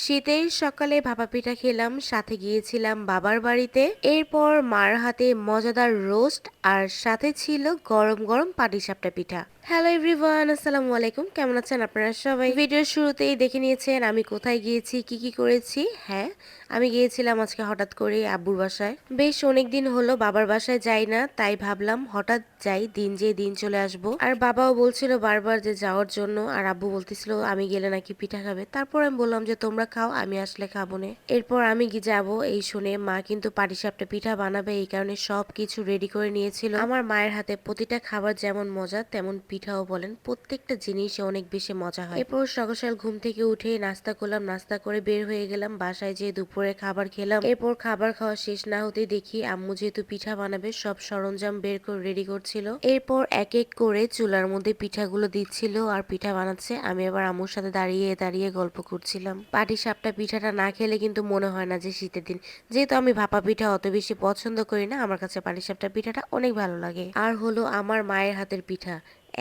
শীতের সকালে ভাপা পিঠা খেলাম, সাথে গিয়েছিলাম বাবার বাড়িতে। এরপর মার হাতে মজাদার রোস্ট আর সাথে ছিল গরম গরম পাটিসাপটা পিঠা। হ্যালো এভরিওয়ান, আসসালামু আলাইকুম। কেমন আছেন আপনারা সবাই? ভিডিওর শুরুতেই দেখে নিয়েছেন আমি কোথায় গিয়েছি, কি কি করেছি। হ্যাঁ, আমি গিয়েছিলাম আজকে হঠাৎ করে আব্বুর বাসায়। বেশ অনেক দিন হলো বাবার বাসায় যাই না, তাই ভাবলাম হঠাৎ যাই, দিন যেয়ে দিন চলে আসবো। আর বাবাও বলছিল বারবার যে যাওয়ার জন্য, আর আব্বু বলতেছিল আমি গেলে নাকি পিঠা খাবে। তারপর আমি বললাম যে তোমরা খাও, আমি আসলে খাবো না। এরপর আমি কি যাব, এই শুনে মা কিন্তু পাটিসাপটা পিঠা বানাবে, এই কারণে সবকিছু রেডি করে নিয়েছিল। আমার মায়ের হাতে প্রতিটা খাবার যেমন মজা, তেমন পিঠাও বলেন প্রত্যেকটা জিনিসে অনেক বেশি মজা হয়। এরপর সকাল সকাল ঘুম থেকে উঠে নাস্তা করলাম, নাস্তা করে বের হয়ে গেলাম বাসায়, যেয়ে দুপুরে খাবার খেলাম। এরপর খাবার খাওয়া শেষ না হতেই দেখি আম্মু যেহেতু পিঠা বানাবে সব সরঞ্জাম বের করে রেডি করছিল। এরপর এক এক করে চুলার মধ্যে পিঠাগুলো দিচ্ছিল আর পিঠা বানাচ্ছে। আমি আবার আম্মুর সাথে দাঁড়িয়ে দাঁড়িয়ে গল্প করছিলাম। পাটিসাপটা পিঠাটা না খেলে কিন্তু মনে হয় না যে শীতের দিন। যেহেতু আমি ভাপা পিঠা অত বেশি পছন্দ করি না, আমার কাছে পাটিসাপটা পিঠাটা অনেক ভালো লাগে। আর হলো আমার মায়ের হাতের পিঠা,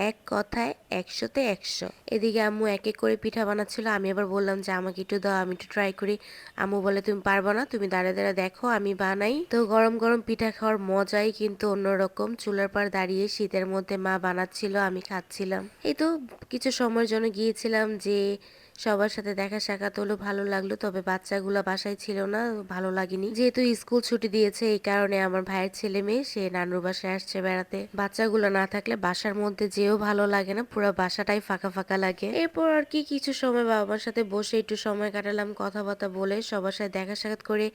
এক কথায় 100-তে 100। এদিকে আম্মু এক এক করে পিঠা বানাচ্ছিল, আমি আবার বললাম যে আমাকে একটু দাও, আমি একটু ট্রাই করি। আম্মু বলে তুমি পারবা না, তুমি দাঁড়িয়ে দাঁড়িয়ে দেখো আমি বানাই। তো গরম গরম পিঠা খাওয়ার মজাই কিন্তু অন্যরকম। চুলার পাড় দাঁড়িয়ে শীতের মধ্যে মা বানাচ্ছিল, আমি খাচ্ছিলাম। এই তো কিছু সময়ের জন্য গিয়েছিলাম, যে সবার সাথে দেখা সাক্ষাৎ হলো, ভালো লাগলো। তবে বাচ্চাগুলো বাসায় ছিল না, ভালো লাগেনি। যেহেতু স্কুল ছুটি দিয়েছে, এই কারণে আমার ভাইয়ের ছেলে মেয়ে সে নানুর বাসায় আসছে বেড়াতে। বাচ্চাগুলো না থাকলে বাসার মধ্যে যেও ভালো লাগে না, পুরো বাসাটাই ফাঁকা ফাঁকা লাগে। এরপর আর কি কিছু সময় বাবা মার সাথে বসে একটু সময় কাটালাম, কথাবার্তা বলে সবার সাথে দেখা সাক্ষাৎ করে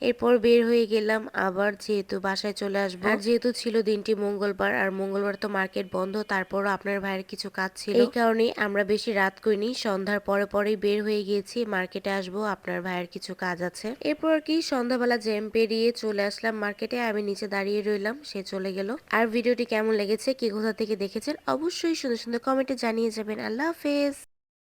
এরপর বের হয়ে গেলাম আবার, যেহেতু বাসায় চলে আসবো। আর যেহেতু ছিল দিনটি মঙ্গলবার, আর মঙ্গলবার তো মার্কেট বন্ধ, তারপরও আপনার ভাইয়ের কিছু কাজ ছিল, এই কারণে আমরা বেশি রাত করিনি, সন্ধ্যার পরে পরেই বের হয়ে গিয়েছি। মার্কেটে আসবো, আপনার ভাইয়ের কিছু কাজ আছে। এরপর আর কি সন্ধ্যাবেলা জ্যাম পেরিয়ে চলে আসলাম মার্কেটে। আমি নিচে দাঁড়িয়ে রইলাম, সে চলে গেল। আর ভিডিওটি কেমন লেগেছে, কি কোথা থেকে দেখেছেন, অবশ্যই সুন্দর সুন্দর কমেন্টে জানিয়ে যাবেন। আল্লাহ হাফেজ।